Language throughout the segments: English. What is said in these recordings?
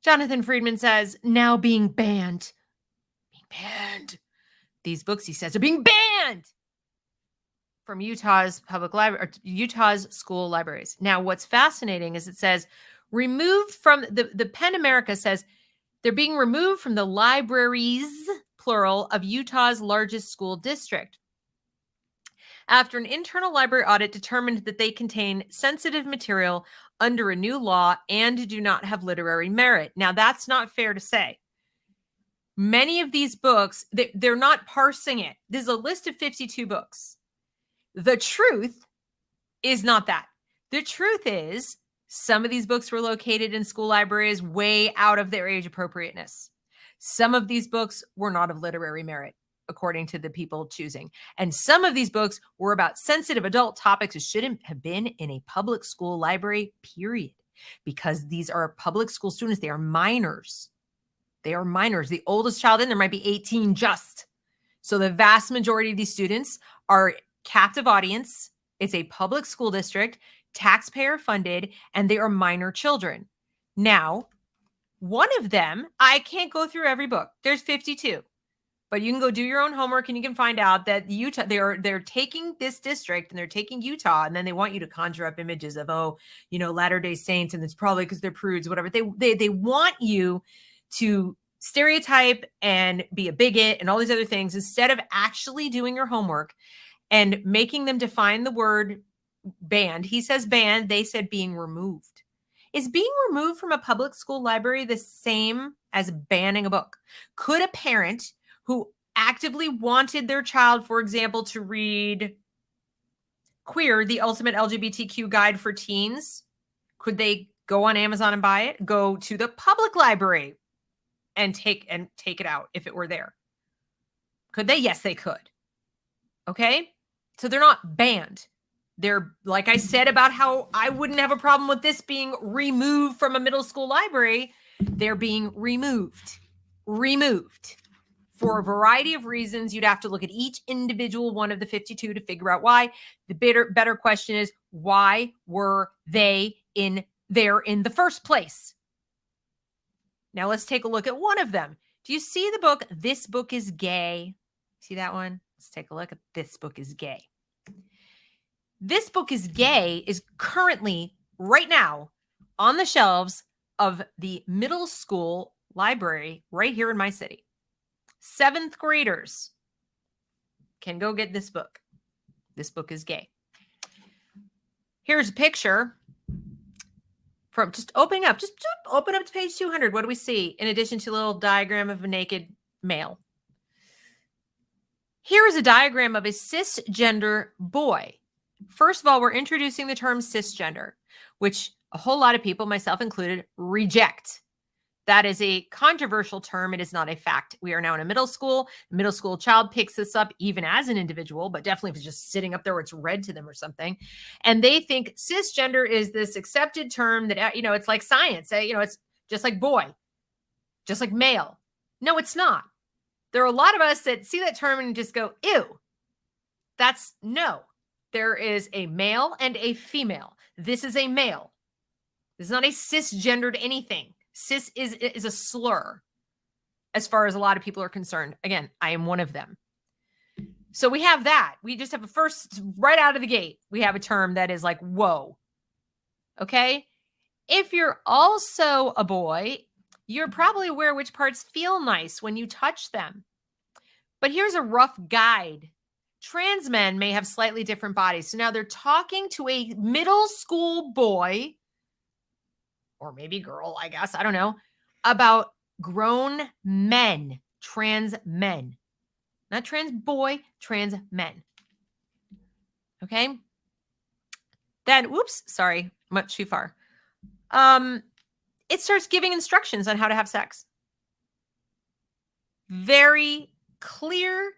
Jonathan Friedman says, now being banned. Being banned. These books, he says, are being banned from Utah's public library, or Utah's school libraries. Now, what's fascinating is it says, removed from, the PEN America says, they're being removed from the libraries, plural, of Utah's largest school district, after an internal library audit determined that they contain sensitive material under a new law and do not have literary merit. Now, that's not fair to say. Many of these books, they're not parsing it. There's a list of 52 books. The truth is not that. The truth is some of these books were located in school libraries way out of their age appropriateness. Some of these books were not of literary merit, according to the people choosing. And some of these books were about sensitive adult topics that shouldn't have been in a public school library, period. Because these are public school students. They are minors. They are minors. The oldest child in there might be 18 just. So the vast majority of these students are captive audience. It's a public school district, taxpayer funded, and they are minor children. Now, one of them, I can't go through every book. There's 52. But you can go do your own homework and you can find out that Utah, they're taking this district and they're taking Utah, and then they want you to conjure up images of, Latter-day Saints, and it's probably because they're prudes, whatever. They want you to stereotype and be a bigot and all these other things instead of actually doing your homework and making them define the word banned. He says banned. They said being removed. Is being removed from a public school library the same as banning a book? Could a parent who actively wanted their child, for example, to read Queer, the Ultimate LGBTQ Guide for Teens, could they go on Amazon and buy it? Go to the public library and take it out if it were there? Could they? Yes, they could. Okay? So they're not banned. They're, like I said about how I wouldn't have a problem with this being removed from a middle school library, they're being removed. Removed. For a variety of reasons, you'd have to look at each individual one of the 52 to figure out why. The better question is, why were they in there in the first place? Now let's take a look at one of them. Do you see the book, This Book is Gay? See that one? Let's take a look at This Book is Gay. This Book is Gay is currently, right now, on the shelves of the middle school library right here in my city. 7th graders can go get this book. This Book is Gay. Here's a picture from just open up to page 200. What do we see in addition to a little diagram of a naked male? Here is a diagram of a cisgender boy. First of all, we're introducing the term cisgender, which a whole lot of people, myself included, reject. That is a controversial term. It is not a fact. We are now in a middle school. The middle school child picks this up even as an individual, but definitely if it's just sitting up there where it's read to them or something. And they think cisgender is this accepted term that, it's like science. It's just like boy, just like male. No, it's not. There are a lot of us that see that term and just go, ew. That's no. There is a male and a female. This is a male. This is not a cisgendered anything. Cis is a slur as far as a lot of people are concerned. Again, I am one of them. So we have that. We just have a first, right out of the gate, we have a term that is like, whoa. Okay? If you're also a boy, you're probably aware which parts feel nice when you touch them. But here's a rough guide. Trans men may have slightly different bodies. So now they're talking to a middle school boy, or maybe girl, I guess, I don't know, about grown men, trans men. Not trans boy, trans men. Okay? Then, whoops, sorry, much too far. It starts giving instructions on how to have sex. Very clear,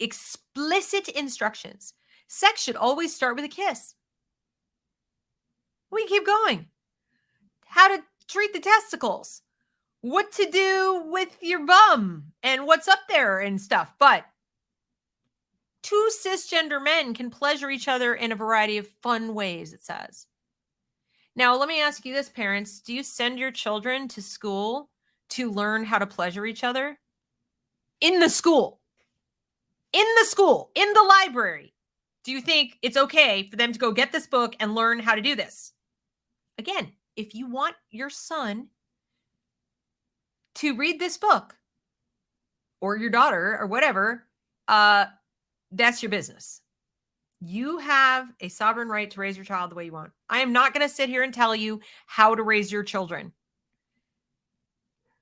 explicit instructions. Sex should always start with a kiss. We keep going. How to treat the testicles, what to do with your bum and what's up there and stuff. But two cisgender men can pleasure each other in a variety of fun ways, it says. Now, let me ask you this, parents. Do you send your children to school to learn how to pleasure each other? In the school, in the library. Do you think it's okay for them to go get this book and learn how to do this? Again, if you want your son to read this book or your daughter or whatever, that's your business. You have a sovereign right to raise your child the way you want. I am not going to sit here and tell you how to raise your children.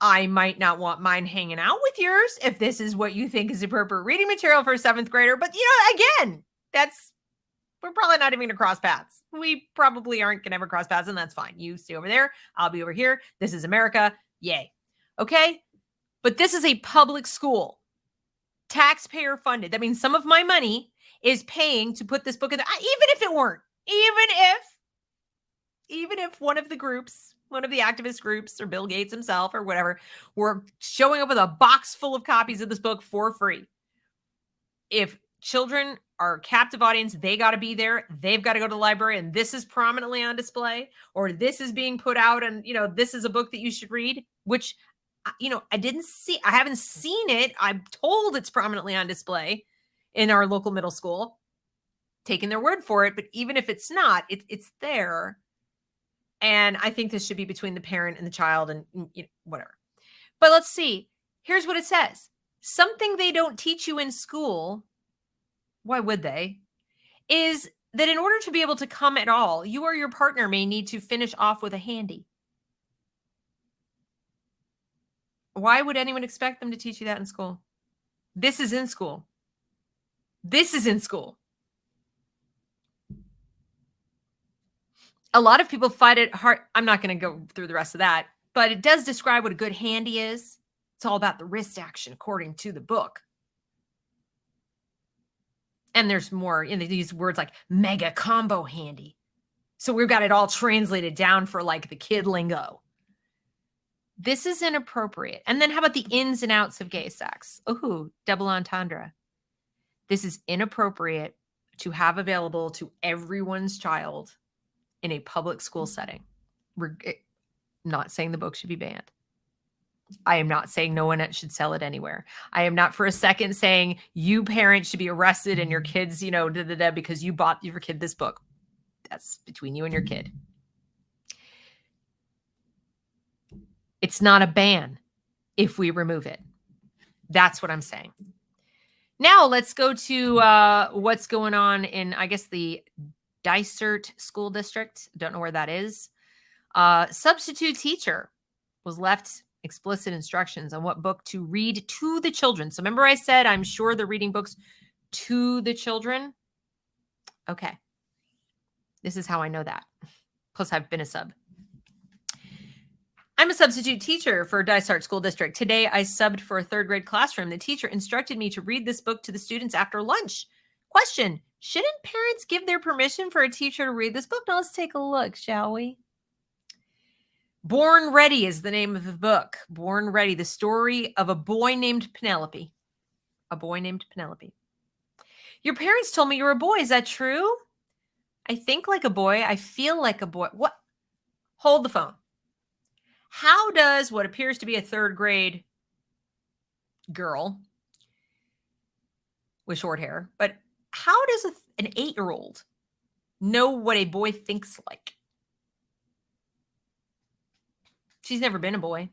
I might not want mine hanging out with yours if this is what you think is appropriate reading material for a 7th grader. But, again, we're probably not even going to cross paths. We probably aren't going to ever cross paths, and that's fine. You stay over there. I'll be over here. This is America. Yay. Okay? But this is a public school, taxpayer funded. That means some of my money is paying to put this book in there, even if it weren't, even if one of the groups, one of the activist groups or Bill Gates himself or whatever, were showing up with a box full of copies of this book for free. If children are captive audience, they got to be there. They've got to go to the library, and this is prominently on display, or this is being put out, and, this is a book that you should read, which, I haven't seen it. I'm told it's prominently on display in our local middle school, taking their word for it. But even if it's not, it's there. And I think this should be between the parent and the child and whatever. But let's see. Here's what it says. Something they don't teach you in school, why would they, is that in order to be able to come at all, you or your partner may need to finish off with a handy. Why would anyone expect them to teach you that in school? This is in school. This is in school. A lot of people find it hard. I'm not going to go through the rest of that, but it does describe what a good handy is. It's all about the wrist action, according to the book. And there's more in these words like mega combo handy. So we've got it all translated down for like the kid lingo. This is inappropriate. And then how about the ins and outs of gay sex? Ooh, double entendre. This is inappropriate to have available to everyone's child in a public school setting. We're not saying the book should be banned. I am not saying no one should sell it anywhere. I am not for a second saying you parents should be arrested and your kids, because you bought your kid this book. That's between you and your kid. It's not a ban if we remove it. That's what I'm saying. Now let's go to what's going on in, I guess, the Dysart School District. Don't know where that is. Substitute teacher was left explicit instructions on what book to read to the children. So remember I said, I'm sure they're reading books to the children. Okay. This is how I know that. Plus I've been a sub. I'm a substitute teacher for Dysart School District. Today, I subbed for a 3rd grade classroom. The teacher instructed me to read this book to the students after lunch. Question, shouldn't parents give their permission for a teacher to read this book? Now, let's take a look, shall we? Born Ready is the name of the book. Born Ready, the story of a boy named Penelope. A boy named Penelope. Your parents told me you're a boy. Is that true? I think like a boy. I feel like a boy. What? Hold the phone. How does what appears to be a 3rd grade girl with short hair, but how does an 8-year-old know what a boy thinks like? She's never been a boy.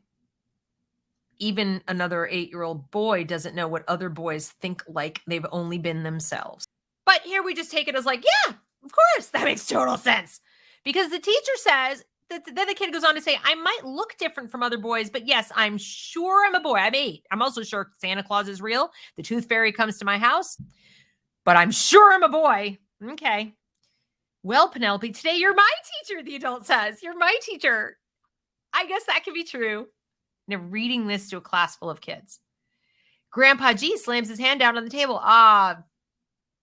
Even another 8-year-old boy doesn't know what other boys think like. They've only been themselves. But here we just take it as like, yeah, of course, that makes total sense. Because the teacher says, then the kid goes on to say, I might look different from other boys, but yes, I'm sure I'm a boy. I'm 8. I'm also sure Santa Claus is real. The Tooth Fairy comes to my house, but I'm sure I'm a boy. Okay. Well, Penelope, today you're my teacher, the adult says. You're my teacher. I guess that could be true. They're reading this to a class full of kids. Grandpa G slams his hand down on the table.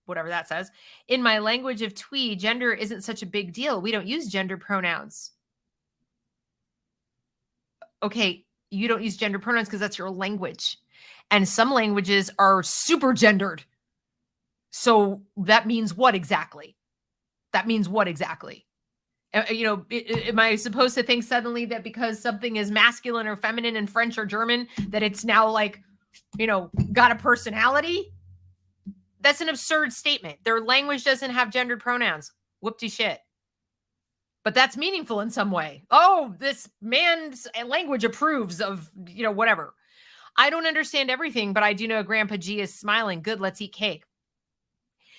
Whatever that says. In my language of Twee, gender isn't such a big deal. We don't use gender pronouns. Okay, you don't use gender pronouns because that's your language. And some languages are super gendered. So that means what exactly? Am I supposed to think suddenly that because something is masculine or feminine in French or German, that it's now like, got a personality? That's an absurd statement. Their language doesn't have gendered pronouns. Whoop-de shit. But that's meaningful in some way. Oh, this man's language approves of, whatever. I don't understand everything, but I do know Grandpa G is smiling. Good, let's eat cake.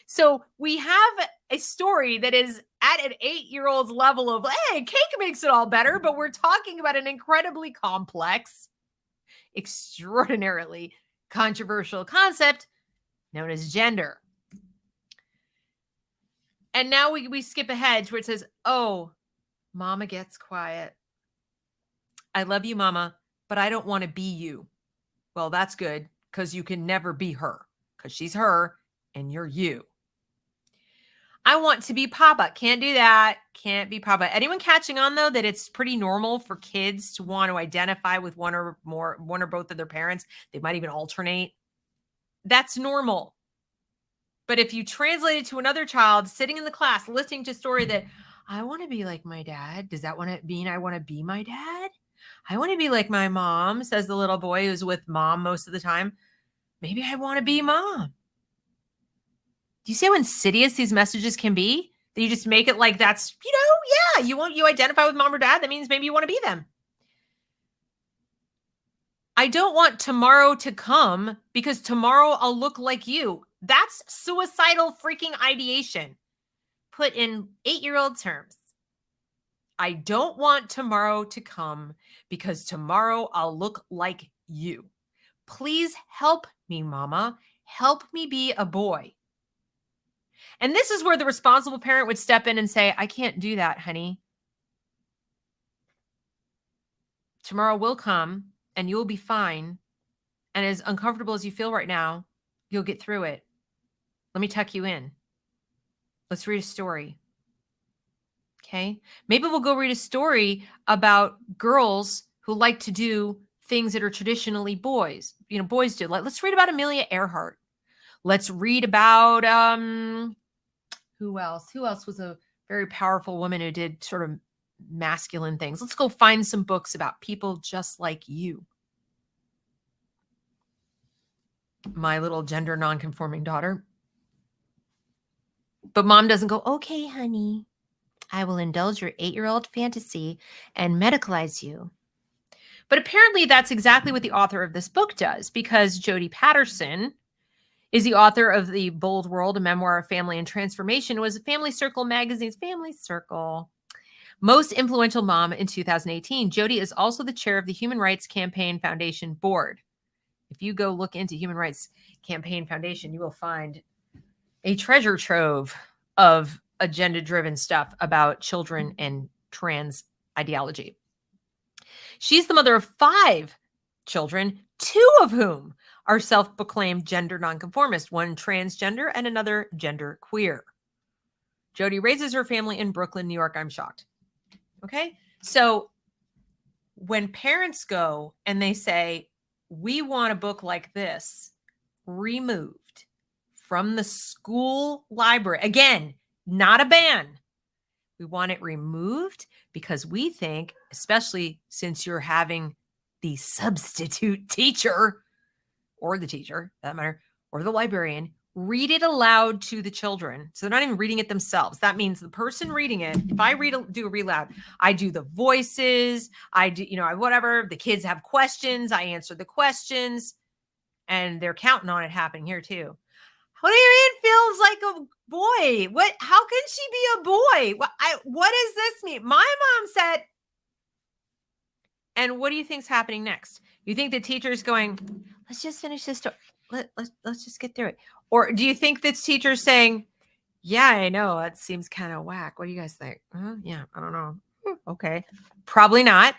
So we have a story that is at an 8-year-old's level of, hey, cake makes it all better, but we're talking about an incredibly complex, extraordinarily controversial concept known as gender. And now we skip ahead to where it says, oh, Mama gets quiet. I love you, Mama, but I don't want to be you. Well, that's good, because you can never be her, because she's her and you're you. I want to be Papa. Can't do that. Can't be Papa. Anyone catching on, though, that it's pretty normal for kids to want to identify with one or both of their parents? They might even alternate. That's normal. But if you translate it to another child sitting in the class listening to a story that, I want to be like my dad, does that mean I want to be my dad? I want to be like my mom, says the little boy who's with mom most of the time. Maybe I want to be mom. Do you see how insidious these messages can be? That you just make it like that's, you identify with mom or dad. That means maybe you want to be them. I don't want tomorrow to come because tomorrow I'll look like you. That's suicidal freaking ideation. Put in 8-year-old terms. I don't want tomorrow to come because tomorrow I'll look like you. Please help me, Mama. Help me be a boy. And this is where the responsible parent would step in and say, I can't do that, honey. Tomorrow will come and you'll be fine. And as uncomfortable as you feel right now, you'll get through it. Let me tuck you in. Let's read a story. Okay. Maybe we'll go read a story about girls who like to do things that are traditionally boys do. Let's read about Amelia Earhart. Let's read about, who else? Who else was a very powerful woman who did sort of masculine things? Let's go find some books about people just like you. My little gender nonconforming daughter. But mom doesn't go, okay, honey, I will indulge your 8-year-old fantasy and medicalize you. But apparently that's exactly what the author of this book does, because Jodi Patterson is the author of The Bold World, a memoir of family and transformation, was Family Circle magazine's Family Circle most influential mom in 2018. Jodi is also the chair of the Human Rights Campaign Foundation board. If you go look into Human Rights Campaign Foundation, you will find a treasure trove of agenda-driven stuff about children and trans ideology. She's the mother of 5 children, 2 of whom are self-proclaimed gender nonconformist, one transgender and another gender queer. Jodi raises her family in Brooklyn, New York. I'm shocked. Okay. So when parents go and they say, we want a book like this removed from the school library, again, not a ban. We want it removed because we think, especially since you're having the substitute teacher or the teacher, that matter, or the librarian, read it aloud to the children. So they're not even reading it themselves. That means the person reading it, if I do a read loud, I do the voices, I do, whatever. The kids have questions, I answer the questions, and they're counting on it happening here too. What do you mean feels like a boy? What? How can she be a boy? What does this mean? My mom said, and what do you think's happening next? You think the teacher's going, let's just finish this story. Let's just get through it. Or do you think this teacher's saying, yeah, I know, that seems kind of whack. What do you guys think? Yeah, I don't know. Okay. Probably not.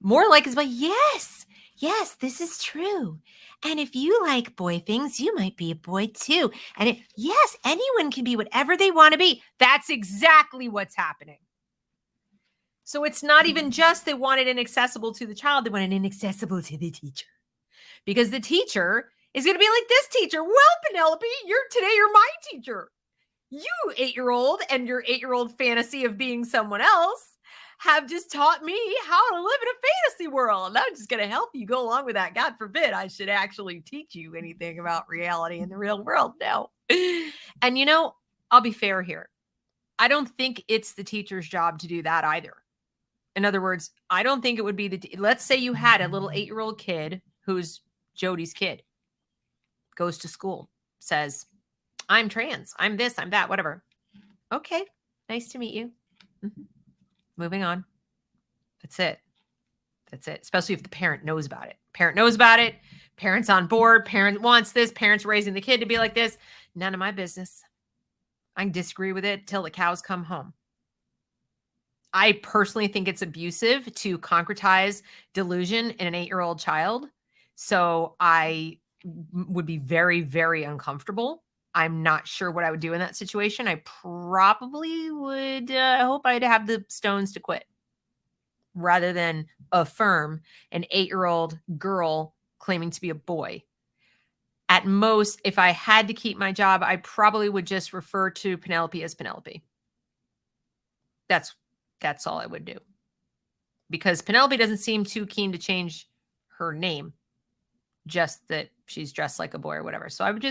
More like it's like, yes, this is true. And if you like boy things, you might be a boy too. And yes, anyone can be whatever they want to be. That's exactly what's happening. So it's not even just they want it inaccessible to the child. They want it inaccessible to the teacher. Because the teacher is going to be like this teacher. Well, Penelope, you're my teacher. You 8-year-old and your 8-year-old fantasy of being someone else have just taught me how to live in a fantasy world. And I'm just going to help you go along with that. God forbid I should actually teach you anything about reality in the real world. No. And I'll be fair here. I don't think it's the teacher's job to do that either. In other words, I don't think it would be let's say you had a little 8-year-old kid who's Jody's kid, goes to school, says, I'm trans, I'm this, I'm that, whatever. Okay, nice to meet you. Mm-hmm. Moving on. That's it. That's it. Especially if the parent knows about it. Parent knows about it. Parent's on board. Parent wants this. Parent's raising the kid to be like this. None of my business. I can disagree with it till the cows come home. I personally think it's abusive to concretize delusion in an 8-year-old child. So I would be very, very uncomfortable. I'm not sure what I would do in that situation. I probably would hope I'd have the stones to quit rather than affirm an 8-year-old girl claiming to be a boy. At most, if I had to keep my job, I probably would just refer to Penelope as Penelope. That's all I would do. Because Penelope doesn't seem too keen to change her name, just that she's dressed like a boy or whatever. So I would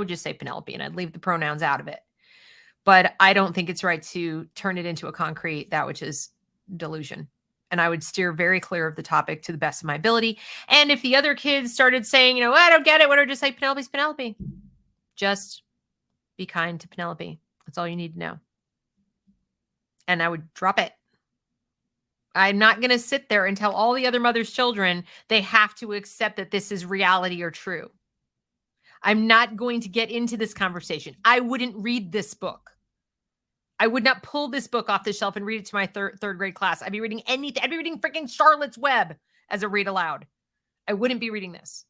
just say Penelope, and I'd leave the pronouns out of it. But I don't think it's right to turn it into a concrete, that which is delusion. And I would steer very clear of the topic to the best of my ability. And if the other kids started saying, I don't get it, what are just like Penelope's Penelope? Just be kind to Penelope. That's all you need to know. And I would drop it. I'm not going to sit there and tell all the other mothers' children they have to accept that this is reality or true. I'm not going to get into this conversation. I wouldn't read this book. I would not pull this book off the shelf and read it to my third grade class. I'd be reading anything. I'd be reading freaking Charlotte's Web as a read aloud. I wouldn't be reading this.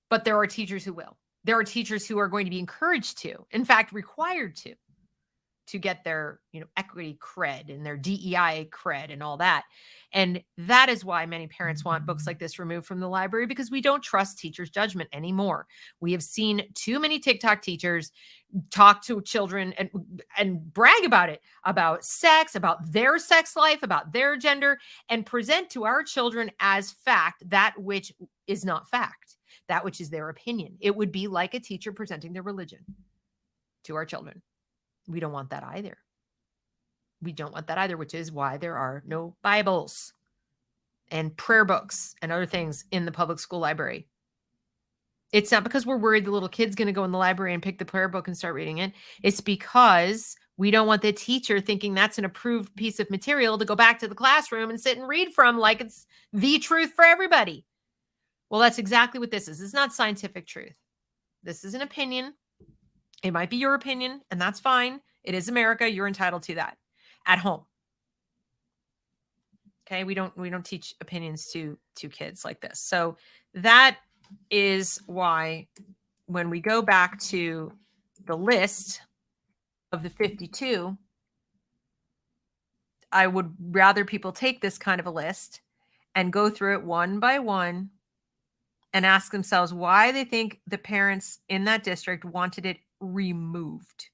But there are teachers who will. There are teachers who are going to be encouraged to, in fact, required to get their, equity cred and their DEI cred and all that. And that is why many parents want books like this removed from the library, because we don't trust teachers' judgment anymore. We have seen too many TikTok teachers talk to children and brag about it, about sex, about their sex life, about their gender, and present to our children as fact that which is not fact, that which is their opinion. It would be like a teacher presenting their religion to our children. We don't want that either. We don't want that either, which is why there are no Bibles and prayer books and other things in the public school library. It's not because we're worried the little kid's going to go in the library and pick the prayer book and start reading it. It's because we don't want the teacher thinking that's an approved piece of material to go back to the classroom and sit and read from like it's the truth for everybody. Well, that's exactly what this is. It's not scientific truth. This is an opinion. It might be your opinion, and that's fine. It is America. You're entitled to that at home. Okay, we don't teach opinions to kids like this. So that is why when we go back to the list of the 52, I would rather people take this kind of a list and go through it one by one and ask themselves why they think the parents in that district wanted it removed.